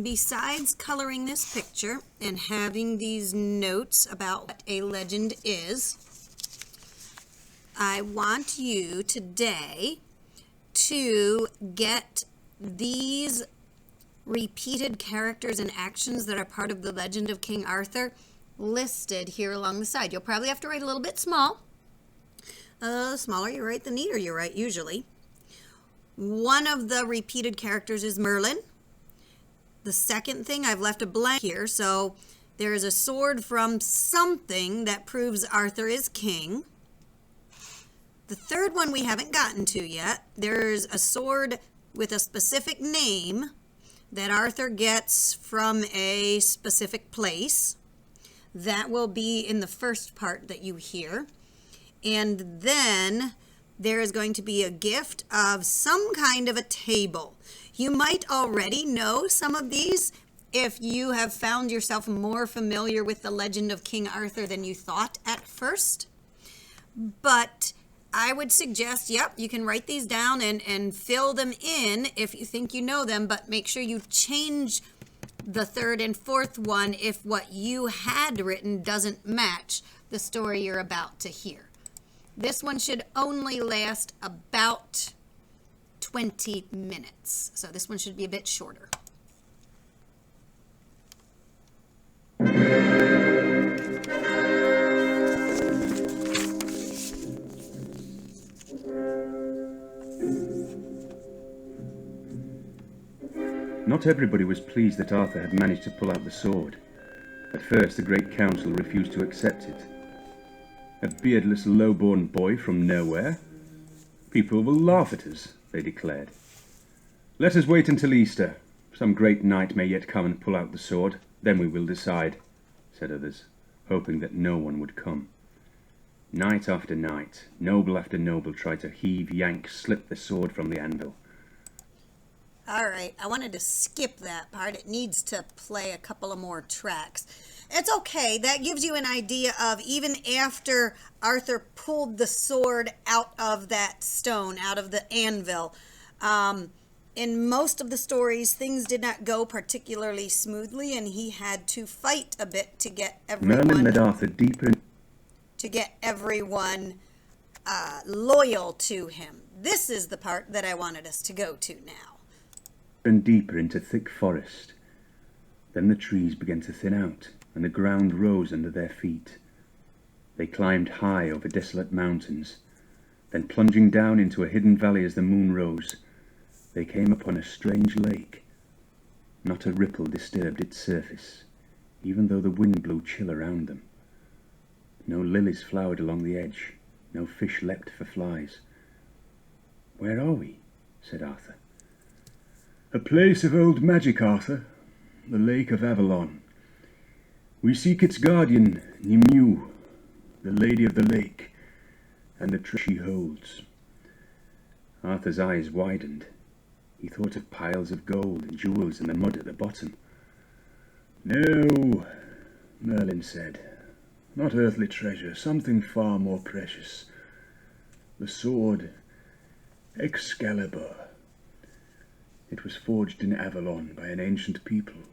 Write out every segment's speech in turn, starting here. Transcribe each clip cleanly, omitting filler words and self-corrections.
besides coloring this picture and having these notes about what a legend is, I want you today to get these repeated characters and actions that are part of the legend of King Arthur listed here along the side. You'll probably have to write a little bit small. The smaller you write, the neater you write usually. One of the repeated characters is Merlin. The second thing, I've left a blank here, so there is a sword from something that proves Arthur is king. The third one we haven't gotten to yet. There's a sword with a specific name that Arthur gets from a specific place. That will be in the first part that you hear. And then there is going to be a gift of some kind of a table. You might already know some of these if you have found yourself more familiar with the legend of King Arthur than you thought at first. But I would suggest, you can write these down and fill them in if you think you know them, but make sure you change the third and fourth one if what you had written doesn't match the story you're about to hear. This one should only last about 20 minutes, so this one should be a bit shorter. Not everybody was pleased that Arthur had managed to pull out the sword. At first, the great council refused to accept it. A beardless, low-born boy from nowhere? People will laugh at us, they declared. Let us wait until Easter. Some great knight may yet come and pull out the sword. Then we will decide, said others, hoping that no one would come. Knight after knight, noble after noble tried to heave, yank, slip the sword from the anvil. All right, I wanted to skip that part. It needs to play a couple of more tracks. It's okay. That gives you an idea of even after Arthur pulled the sword out of that stone, out of the anvil. In most of the stories, things did not go particularly smoothly, and he had to fight a bit to get everyone... Merlin led Arthur deeper... to get everyone loyal to him. This is the part that I wanted us to go to now. And deeper into thick forest. Then the trees began to thin out, and the ground rose under their feet. They climbed high over desolate mountains. Then plunging down into a hidden valley as the moon rose, they came upon a strange lake. Not a ripple disturbed its surface, even though the wind blew chill around them. No lilies flowered along the edge, no fish leapt for flies. "Where are we?" said Arthur. "A place of old magic, Arthur, the Lake of Avalon. We seek its guardian, Nimue, the Lady of the Lake, and the treasure she holds." Arthur's eyes widened. He thought of piles of gold and jewels in the mud at the bottom. "No," Merlin said, "not earthly treasure, something far more precious. The sword, Excalibur. It was forged in Avalon by an ancient people.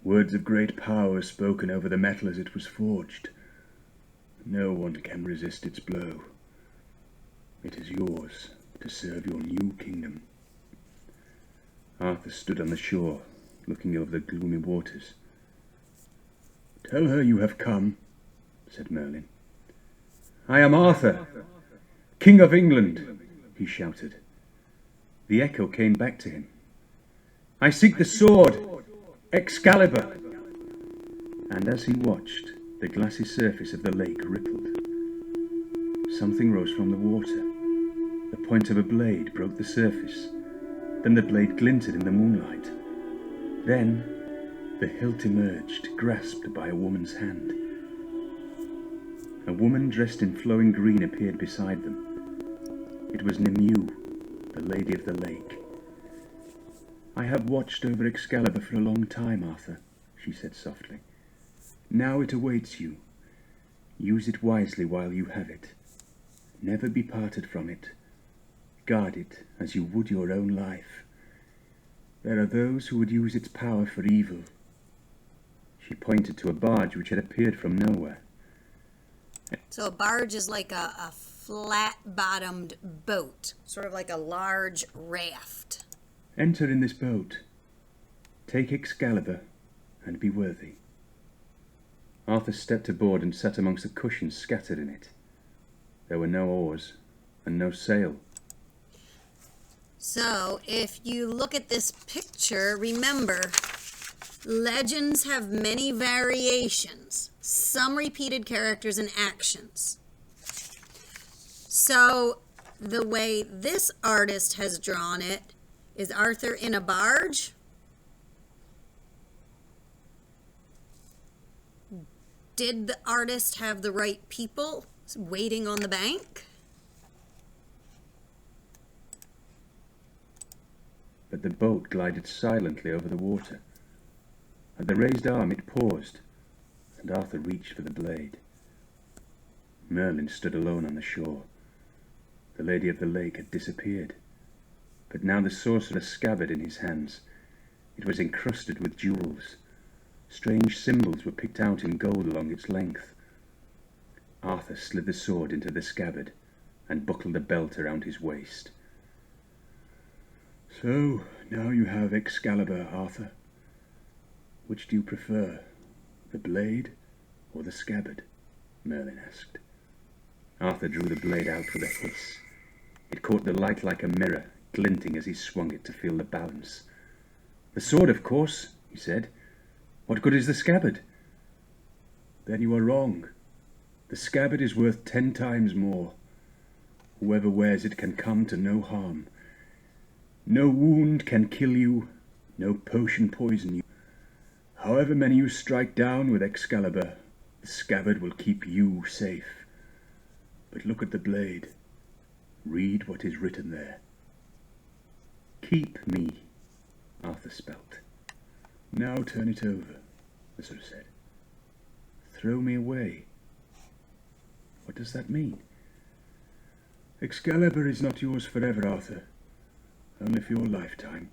Words of great power were spoken over the metal as it was forged. No one can resist its blow. It is yours to serve your new kingdom." Arthur stood on the shore, looking over the gloomy waters. "Tell her you have come," said Merlin. "I am Arthur, King of England," he shouted. The echo came back to him. "I seek the sword, Excalibur." And as he watched, the glassy surface of the lake rippled. Something rose from the water. The point of a blade broke the surface. Then the blade glinted in the moonlight. Then the hilt emerged, grasped by a woman's hand. A woman dressed in flowing green appeared beside them. It was Nimue, the Lady of the Lake. "I have watched over Excalibur for a long time, Arthur," she said softly. "Now it awaits you. Use it wisely while you have it. Never be parted from it. Guard it as you would your own life. There are those who would use its power for evil. She pointed to a barge which had appeared from nowhere. So a barge is like a flat-bottomed boat, sort of like a large raft. Enter in this boat. Take Excalibur and be worthy. Arthur stepped aboard and sat amongst the cushions scattered in it. There were no oars and no sail. So if you look at this picture, remember, legends have many variations, some repeated characters and actions. So the way this artist has drawn it is Arthur in a barge. Did the artist have the right people waiting on the bank? But the boat glided silently over the water. At the raised arm it paused, and Arthur reached for the blade. Merlin stood alone on the shore. The Lady of the Lake had disappeared, but now the sorcerer scabbard in his hands. It was encrusted with jewels. Strange symbols were picked out in gold along its length. Arthur slid the sword into the scabbard and buckled a belt around his waist. So, now you have Excalibur, Arthur. Which do you prefer, the blade or the scabbard? Merlin asked. Arthur drew the blade out with a hiss. It caught the light like a mirror, glinting as he swung it to feel the balance. The sword, of course, he said. What good is the scabbard? Then you are wrong. The scabbard is worth 10 times more. Whoever wears it can come to no harm. No wound can kill you, no potion poison you. However many you strike down with Excalibur, the scabbard will keep you safe. But look at the blade. Read what is written there. Keep me, Arthur spelt. Now turn it over, the sorcerer said. Throw me away. What does that mean? Excalibur is not yours forever, Arthur. Only for your lifetime.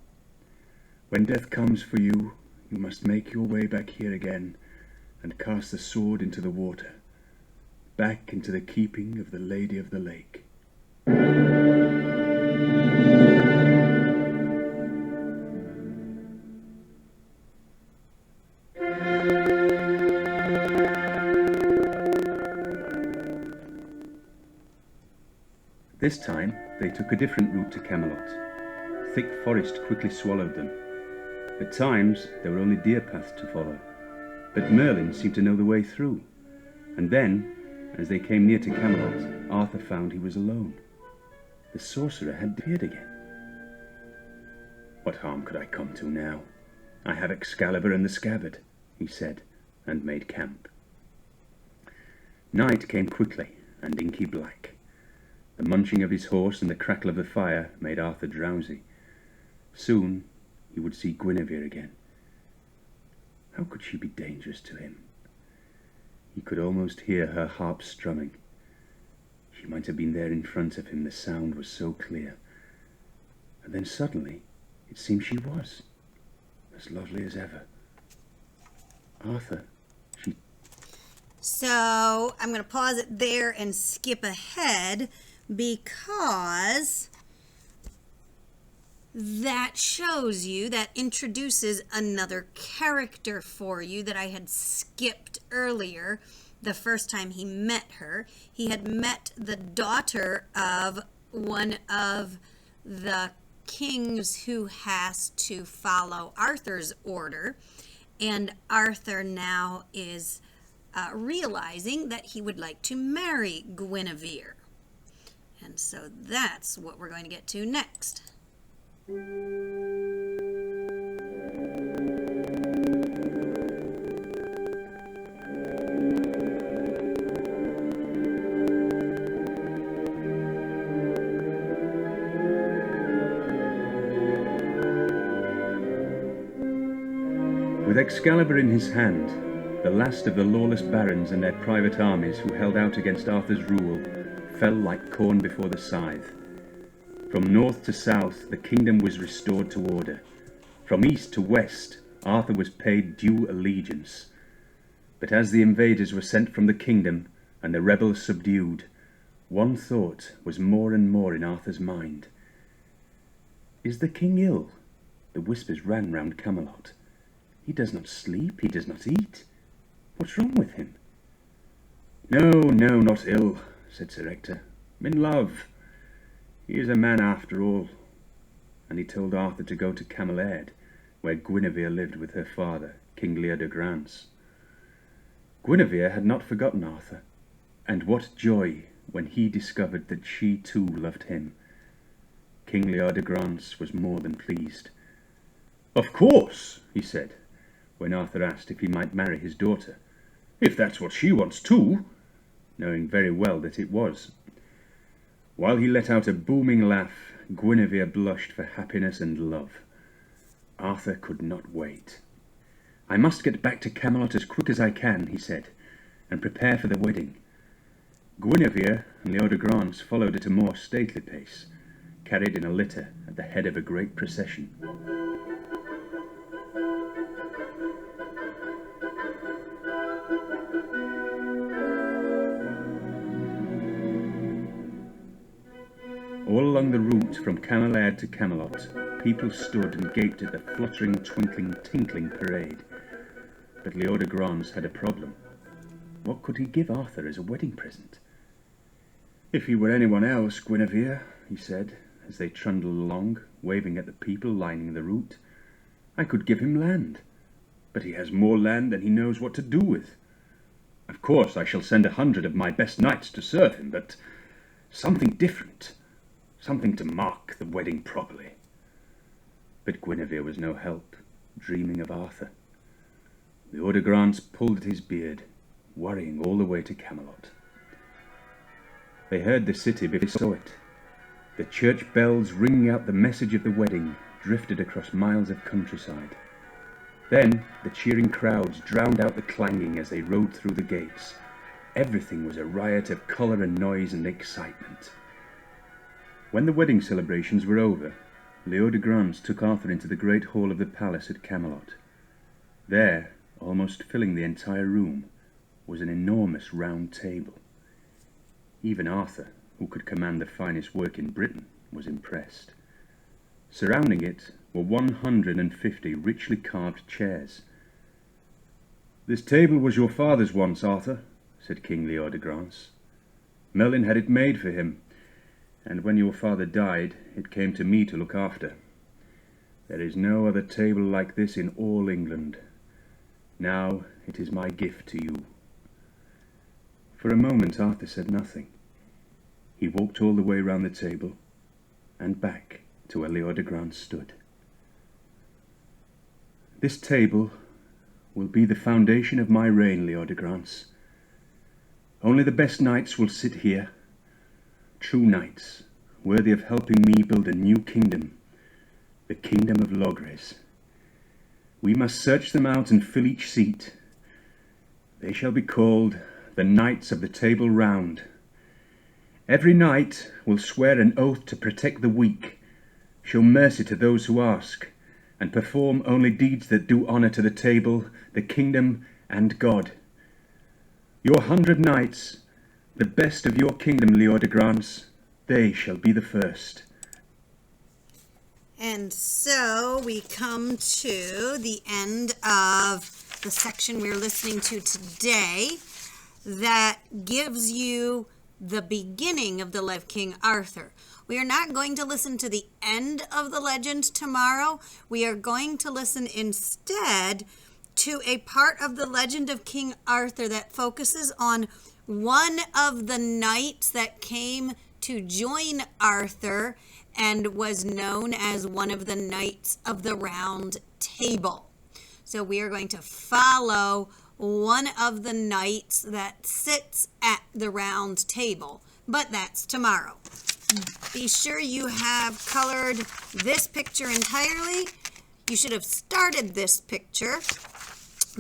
When death comes for you, you must make your way back here again and cast the sword into the water, back into the keeping of the Lady of the Lake. This time they took a different route to Camelot. Thick forest quickly swallowed them. At times there were only deer paths to follow, but Merlin seemed to know the way through. And then, as they came near to Camelot, Arthur found he was alone. The sorcerer had appeared again. What harm could I come to now? I have Excalibur and the scabbard, he said, and made camp. Night came quickly and inky black. The munching of his horse and the crackle of the fire made Arthur drowsy. Soon he would see Guinevere again. How could she be dangerous to him? He could almost hear her harp strumming. She might have been there in front of him, the sound was so clear. And then suddenly it seemed she was, as lovely as ever. Arthur, she... So I'm going to pause it there and skip ahead because that shows you, that introduces another character for you that I had skipped earlier the first time he met her. He had met the daughter of one of the kings who has to follow Arthur's order, and Arthur now is realizing that he would like to marry Guinevere. And so that's what we're going to get to next. With Excalibur in his hand, the last of the lawless barons and their private armies who held out against Arthur's rule fell like corn before the scythe. From north to south, the kingdom was restored to order. From east to west, Arthur was paid due allegiance. But as the invaders were sent from the kingdom and the rebels subdued, one thought was more and more in Arthur's mind. Is the king ill? The whispers ran round Camelot. He does not sleep, he does not eat. What's wrong with him? No, not ill, said Sir Ector. In love. He is a man after all. And he told Arthur to go to Camelaird, where Guinevere lived with her father, King Lear de Grance. Guinevere had not forgotten Arthur, and what joy when he discovered that she too loved him. King Lear de Grance was more than pleased. Of course, he said, when Arthur asked if he might marry his daughter, if that's what she wants too, knowing very well that it was. While he let out a booming laugh, Guinevere blushed for happiness and love. Arthur could not wait. I must get back to Camelot as quick as I can, he said, and prepare for the wedding. Guinevere and Lear de Grance followed at a more stately pace, carried in a litter at the head of a great procession. All along the route from Camelaird to Camelot, people stood and gaped at the fluttering, twinkling, tinkling parade. But Lear de Grance had a problem. What could he give Arthur as a wedding present? If he were anyone else, Guinevere, he said, as they trundled along, waving at the people lining the route, I could give him land. But he has more land than he knows what to do with. Of course I shall send 100 of my best knights to serve him, but something different. Something to mark the wedding properly. But Guinevere was no help, dreaming of Arthur. Lear de Grance pulled at his beard, worrying all the way to Camelot. They heard the city before they saw it. The church bells ringing out the message of the wedding drifted across miles of countryside. Then the cheering crowds drowned out the clanging as they rode through the gates. Everything was a riot of colour and noise and excitement. When the wedding celebrations were over, Lear de Grance took Arthur into the great hall of the palace at Camelot. There, almost filling the entire room, was an enormous round table. Even Arthur, who could command the finest work in Britain, was impressed. Surrounding it were 150 richly carved chairs. This table was your father's once, Arthur, said King Lear de Grance. Merlin had it made for him, and when your father died, it came to me to look after. There is no other table like this in all England. Now it is my gift to you. For a moment Arthur said nothing. He walked all the way round the table, and back to where Lear de Grance stood. This table will be the foundation of my reign, Lear de Grance. Only the best knights will sit here, true knights, worthy of helping me build a new kingdom, the kingdom of Logres. We must search them out and fill each seat. They shall be called the Knights of the Table Round. Every knight will swear an oath to protect the weak, show mercy to those who ask, and perform only deeds that do honour to the table, the kingdom, and God. Your 100 knights, the best of your kingdom, Lear de Grance, they shall be the first. And so we come to the end of the section we're listening to today that gives you the beginning of the life of King Arthur. We are not going to listen to the end of the legend tomorrow. We are going to listen instead to a part of the legend of King Arthur that focuses on one of the knights that came to join Arthur and was known as one of the Knights of the Round Table. So we are going to follow one of the knights that sits at the round table, but that's tomorrow. Be sure you have colored this picture entirely. You should have started this picture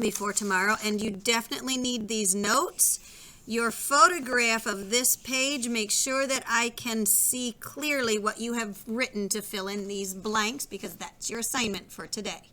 before tomorrow, and you definitely need these notes. your photograph of this page. Make sure that I can see clearly what you have written to fill in these blanks, because that's your assignment for today.